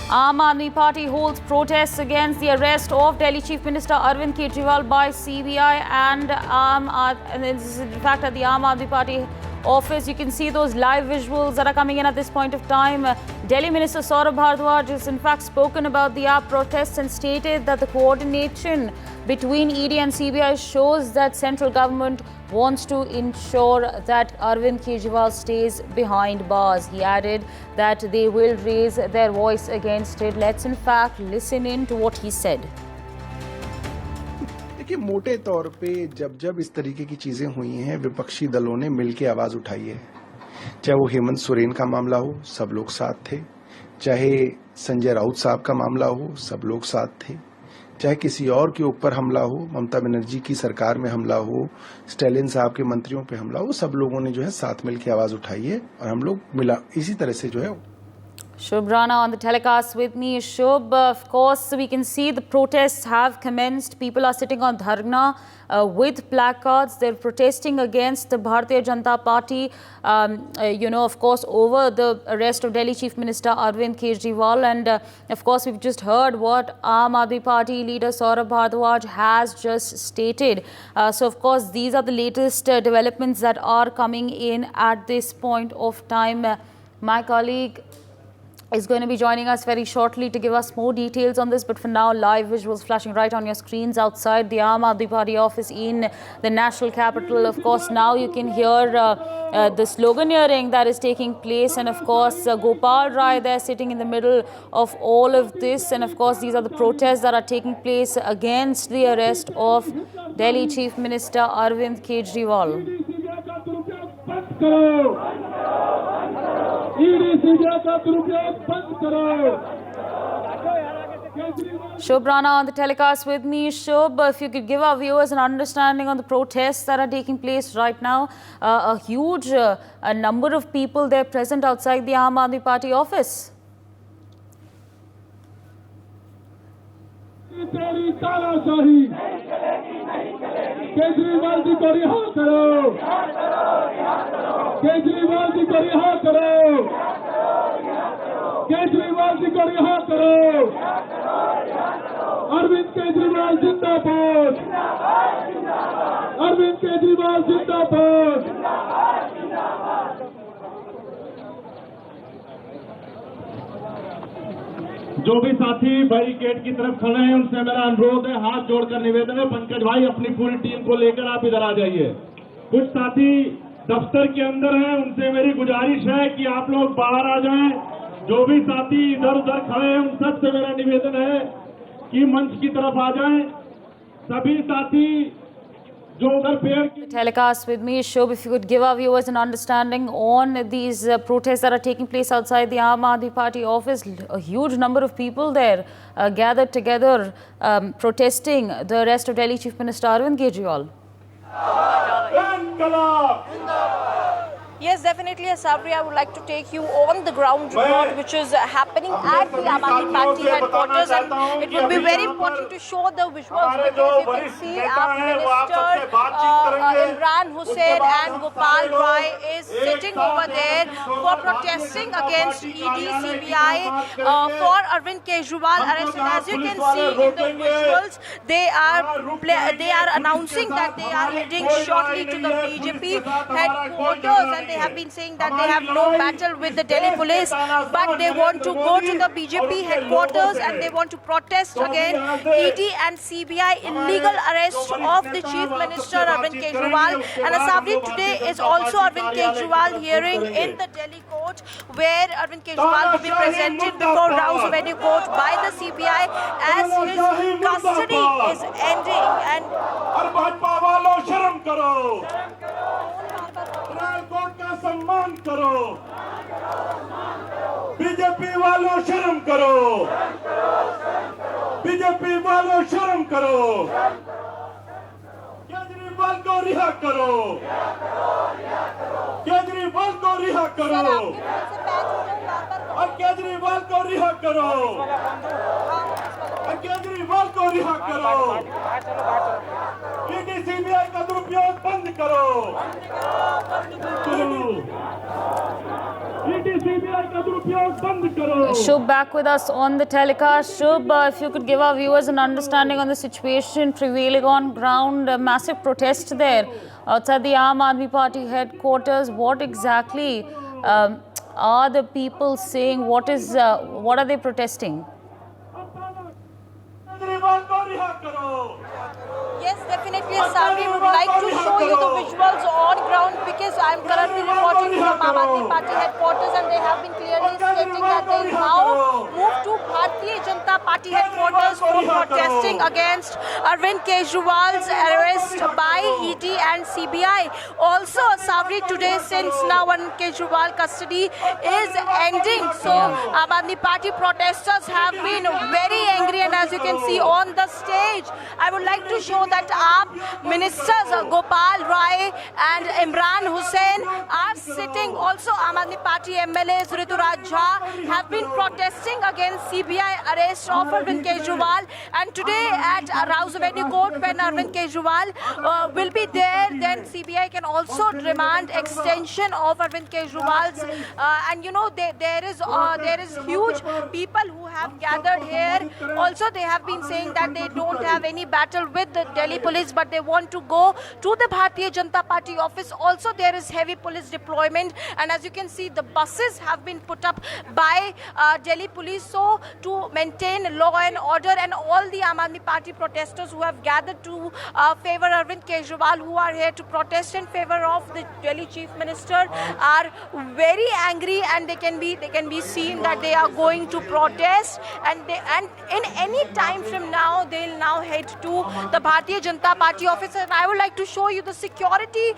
Aam Aadmi Party holds protests against the arrest of Delhi Chief Minister Arvind Kejriwal by CBI and this is in fact at the Aam Aadmi Party office. You can see those live visuals that are coming in at this point of time. Delhi Minister Saurabh Bhardwaj has in fact spoken about the AAP protests and stated that the coordination between ED and CBI shows that central government wants to ensure that Arvind Kejriwal stays behind bars. He added that they will raise their voice against it. Let's in fact listen in to what he said. देखिए, मोटे तौर पे जब इस तरीके की चीजें हुई हैं, विपक्षी दलों ने मिलकर आवाज उठाई है। चाहे वो हेमंत सोरेन का मामला हो, सब लोग साथ थे। चाहे संजय राउत साहब का मामला हो, सब लोग साथ थे। चाहे किसी और के ऊपर हमला हो, ममता बनर्जी की सरकार में हमला हो, स्टालिन साहब के मंत्रियों पे हमला हो, सब लोगों ने जो है साथ मिलकर आवाज उठाई है और हम लोग मिला इसी तरह से जो है। Shubh Rana on the telecast with me. Shubh, of course, we can see the protests have commenced. People are sitting on dharna with placards. They're protesting against the Bharatiya Janata Party, of course, over the arrest of Delhi Chief Minister Arvind Kejriwal. And, of course, we've just heard what Aam Aadmi Party leader Saurabh Bhardwaj has just stated. So, of course, these are the latest developments that are coming in at this point of time. My colleague is going to be joining us very shortly to give us more details on this. But for now, live visuals flashing right on your screens outside the Aam Aadmi Party office in the national capital. Of course, now you can hear the sloganeering that is taking place. And of course, Gopal Rai there sitting in the middle of all of this. And of course, these are the protests that are taking place against the arrest of Delhi Chief Minister Arvind Kejriwal. Shubh Rana on the telecast with me. Shubh, if you could give our viewers an understanding on the protests that are taking place right now. A huge number of people there present outside the Aam Aadmi Party office. Kejriwal ji को रिहा करो, केजरीवाल जी को रिहा करो, केजरीवाल जी को रिहा करो, अरविंद केजरीवाल जिंदाबाद, अरविंद केजरीवाल जिंदाबाद। जो भी साथी बैरिकेड की तरफ खड़े हैं उनसे मेरा अनुरोध है, हाथ जोड़कर निवेदन है, पंकज भाई अपनी पूरी टीम को लेकर आप इधर आ जाइए। कुछ साथी दफ्तर के अंदर हैं, उनसे मेरी गुजारिश है कि आप लोग बाहर आ जाएं। जो भी साथी इधर उधर खड़े हैं उन सबसे मेरा निवेदन है कि मंच की तरफ आ जाएं। सभी साथी Telecast with me, Shubh, if you could give our viewers an understanding on these protests that are taking place outside the Aam Aadmi Party office. A huge number of people there gathered together protesting the arrest of Delhi Chief Minister Arvind Kejriwal. Yes, definitely, Sabri. I would like to take you on the ground report, which is happening at the Aam Aadmi Party headquarters, and it will be very important to show the visuals because you can see our Minister Imran Hussain and Gopal Rai is sitting over there for protesting against ED, CBI for Arvind Kejriwal arrest. And as you can see in the visuals, they are announcing that they are heading shortly to the BJP headquarters, and they have been saying that they have no battle with the Delhi police, but they want to go to the BJP headquarters and they want to protest against ED and CBI illegal arrest of the Chief Minister Arvind Kejriwal. And Asabri, today is also Arvind Kejriwal hearing in the Delhi court, where Arvind Kejriwal will be presented before Rouse Avenue Court by the CBI as his custody is ending. And सम्मान करो, BJP वालों शर्म करो, BJP वालों शर्म करो, केजरीवाल को रिहा करो, केजरीवाल को रिहा करो, और केजरीवाल को रिहा करो, और केजरीवाल को रिहा करो, ईडी सीबीआई का दुरुपयोग बंद करो, ईडी सीबीआई का का दुरुपयोग बंद करो। Shub back with us on the telecast. Shub, if you could give our viewers an understanding on the situation prevailing on ground, a massive protest there outside the Aam Aadmi Party headquarters. What exactly are the people saying? What are they protesting? Yes, definitely, Sabri. We would like to show you the visuals on ground because I'm currently reporting from Aam Aadmi Party headquarters, and they have been clearly stating that they now move to Bharatiya Janata Party headquarters for protesting against Arvind Kejriwal's arrest by ED and CBI. Also, Sabri, today, since now Arvind Kejriwal custody is ending, so Aam Aadmi Party protesters have been very angry, and as you can see on the stage, I would like to show that AAP ministers Gopal Rai and Imran Hussain are sitting. Also, Aam Aadmi Party MLAs Rituraj Jha have been protesting against CBI arrest of Arvind Kejriwal. And today at Rouse Avenue Court, when Arvind Kejriwal will be there, then CBI can also demand extension of Arvind Kejriwal's. And you know, there is huge people who have gathered here. Also, they have been saying that they don't have any battle with the Delhi police, but they want to go to the Bharatiya Janata Party office. Also, there is heavy police deployment, and as you can see, the buses have been put up by Delhi police so to maintain law and order. And all the Aam Aadmi Party protesters who have gathered to favor Arvind Kejriwal, who are here to protest in favor of the Delhi Chief Minister, are very angry, and they can be seen that they are going to protest, and in any time from now they'll now head to the Bharatiya Janata Party office. And I would like to show you the security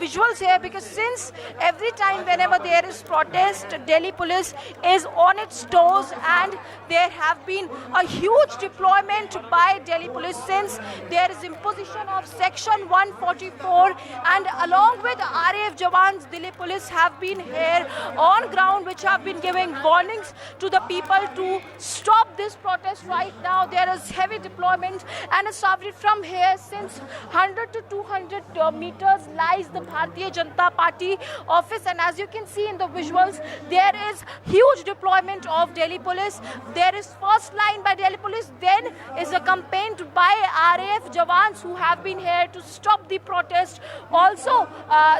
visuals here, because since every time whenever there is protest, Delhi police is on its toes, and there have been a huge deployment by Delhi police since there is imposition of section 144, and along with RAF Jawans, Delhi police have been here on ground, which have been giving warnings to the people to stop this protest. Right now there is heavy deployment, and from here, since 100 to 200 meters lies the Bharatiya Janata Party office, and as you can see in the visuals, there is huge deployment of Delhi police. There is first line by Delhi police, then is accompanied by RAF Jawans who have been here to stop the protest. Also,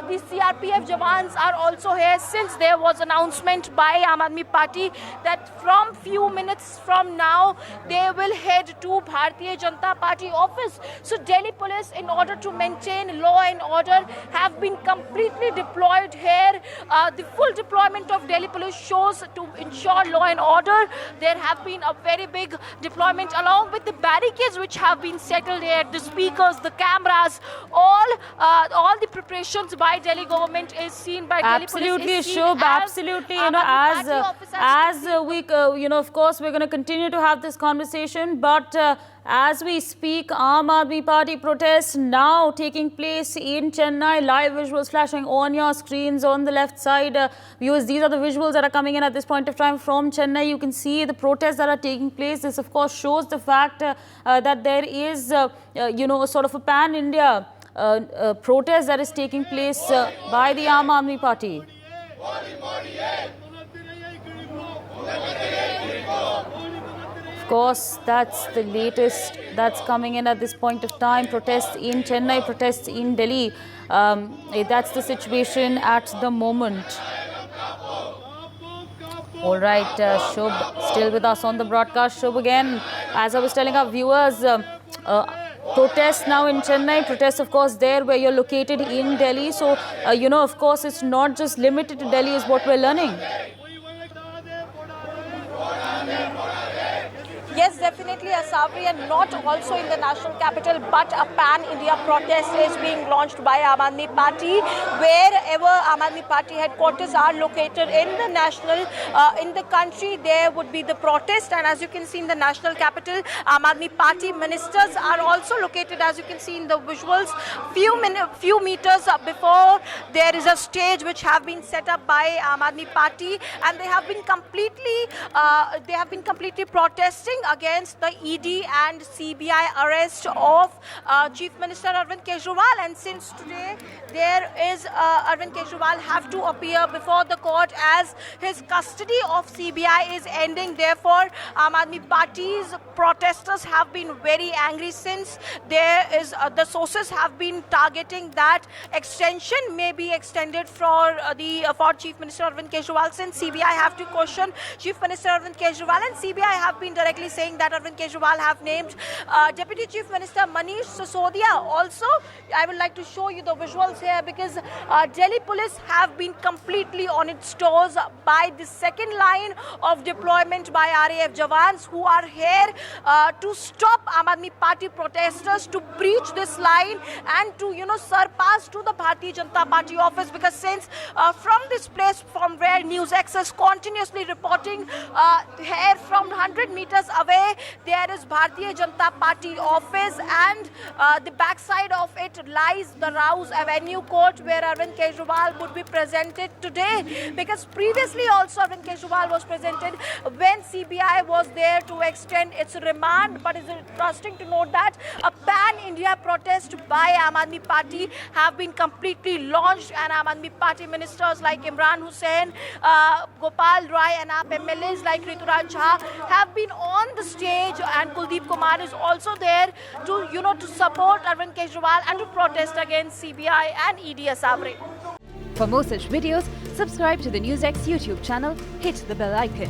the CRPF Jawans are also here, since there was announcement by Aam Aadmi Party that from few minutes from now they will head to Bharatiya Janata Party office. So Delhi police, in order to maintain law and order, have been completely deployed here. The full deployment of Delhi police shows to ensure law and order. There have been a very big deployment along with the barricades which have been settled here, the speakers, the cameras, all the preparations by Delhi government is seen by Delhi police. Absolutely, Shubh, absolutely. You know, as we, of course, we're going to continue to have this conversation, but as we speak, Aam Aadmi Party protests now taking place in Chennai. Live visuals flashing on your screens on the left side. Viewers, these are the visuals that are coming in at this point of time from Chennai. You can see the protests that are taking place. This, of course, shows the fact that there is, sort of a pan-India protest that is taking place by the Aam Aadmi Party. Of course, that's the latest that's coming in at this point of time. Protests in Chennai, protests in Delhi. That's the situation at the moment. All right, Shubh, still with us on the broadcast. Shubh, again, as I was telling our viewers, protests now in Chennai, protests, of course, there where you're located in Delhi. So, of course, it's not just limited to Delhi is what we're learning. Yes, definitely, Asabri, and not also in the national capital, but a pan-India protest is being launched by Aam Aadmi Party. Wherever Aam Aadmi Party headquarters are located in the national, in the country, there would be the protest. And as you can see in the national capital, Aam Aadmi Party ministers are also located, as you can see in the visuals, few meters before there is a stage which have been set up by Aam Aadmi Party, and they have been completely protesting against against the ED and CBI arrest of Chief Minister Arvind Kejriwal. And since today there is Arvind Kejriwal have to appear before the court as his custody of CBI is ending. Therefore, Aam Aadmi Party's protesters have been very angry since there is the sources have been targeting that extension may be extended for Chief Minister Arvind Kejriwal, since CBI have to question Chief Minister Arvind Kejriwal, and CBI have been directly saying that Arvind Kejriwal have named Deputy Chief Minister Manish Sisodia. Also, I would like to show you the visuals here because Delhi police have been completely on its toes by the second line of deployment by RAF jawans who are here to stop Aam Aadmi Party protesters to breach this line and to surpass to the Bharatiya Janata Party office, because since from this place from where News X is continuously reporting here from 100 meters away there is Bharatiya Janata Party office, and the backside of it lies the Rouse Avenue court where Arvind Kejriwal would be presented today, because previously also Arvind Kejriwal was presented when CBI was there to extend its remand. But it's interesting to note that a pan-India protest by Aam Aadmi Party have been completely launched, and Aam Aadmi Party ministers like Imran Hussain, Gopal Rai and AAP MLAs like Rituraj Jha have been on the stage, and Kuldeep Kumar is also there to to support Arvind Kejriwal and to protest against CBI and ED Asavre. For more such videos, subscribe to the NewsX YouTube channel, hit the bell icon.